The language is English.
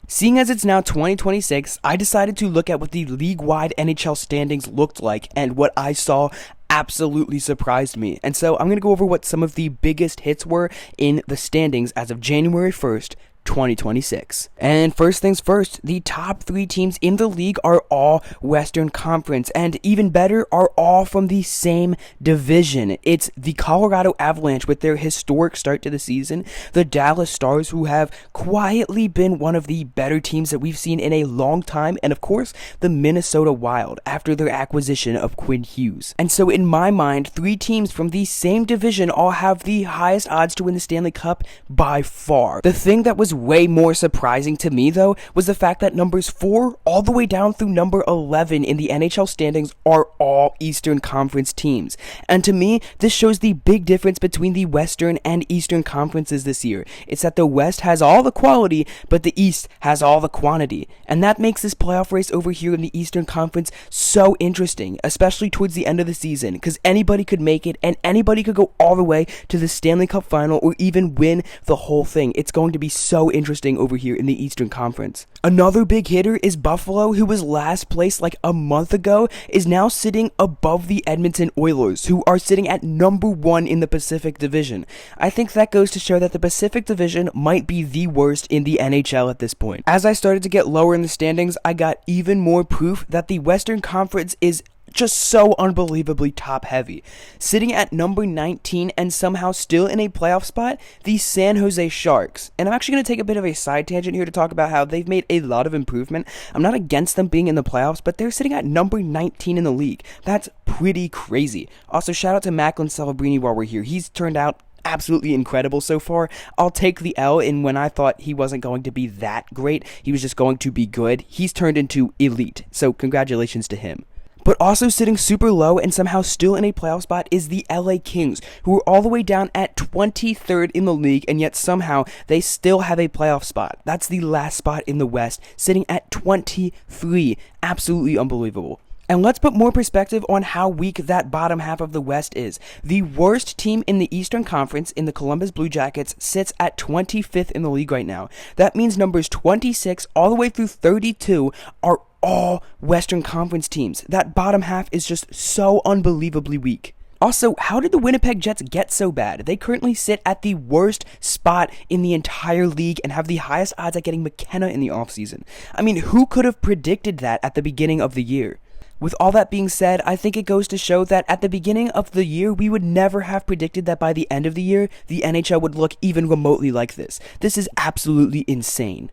Seeing as it's now 2026, I decided to look at what the league-wide NHL standings looked like, and what I saw absolutely surprised me. And so I'm going to go over what some of the biggest hits were in the standings as of January 1st, 2026. And first things first, the top three teams in the league are all Western Conference, and even better, are all from the same division. It's the Colorado Avalanche with their historic start to the season, the Dallas Stars, who have quietly been one of the better teams that we've seen in a long time, and of course, the Minnesota Wild after their acquisition of Quinn Hughes. And so in my mind, three teams from the same division all have the highest odds to win the Stanley Cup by far. The thing that was way more surprising to me, though, was the fact that numbers 4 all the way down through number 11 in the NHL standings are all Eastern Conference teams. And to me, this shows the big difference between the Western and Eastern Conferences this year. It's that the West has all the quality, but the East has all the quantity. And that makes this playoff race over here in the Eastern Conference so interesting, especially towards the end of the season, because anybody could make it, and anybody could go all the way to the Stanley Cup final or even win the whole thing. It's going to be so interesting over here in the Eastern Conference. Another big hitter is Buffalo, who was last place like a month ago, is now sitting above the Edmonton Oilers, who are sitting at number 1 in the Pacific Division. I think that goes to show that the Pacific Division might be the worst in the NHL at this point. As I started to get lower in the standings, I got even more proof that the Western Conference is just so unbelievably top heavy. Sitting at number 19 and somehow still in a playoff spot, the San Jose Sharks. And I'm actually going to take a bit of a side tangent here to talk about how they've made a lot of improvement. I'm not against them being in the playoffs, but they're sitting at number 19 in the league. That's pretty crazy. Also, shout out to Macklin Celebrini while we're here. He's turned out absolutely incredible so far. I'll take the L in when I thought he wasn't going to be that great. He was just going to be good. He's turned into elite. So congratulations to him. But also sitting super low and somehow still in a playoff spot is the LA Kings, who are all the way down at 23rd in the league, and yet somehow they still have a playoff spot. That's the last spot in the West, sitting at 23. Absolutely unbelievable. And let's put more perspective on how weak that bottom half of the West is. The worst team in the Eastern Conference, in the Columbus Blue Jackets, sits at 25th in the league right now. That means numbers 26 all the way through 32 are all Western Conference teams. That bottom half is just so unbelievably weak. Also, how did the Winnipeg Jets get so bad? They currently sit at the worst spot in the entire league and have the highest odds at getting McKenna in the offseason. I mean, who could have predicted that at the beginning of the year? With all that being said, I think it goes to show that at the beginning of the year, we would never have predicted that by the end of the year, the NHL would look even remotely like this. This is absolutely insane.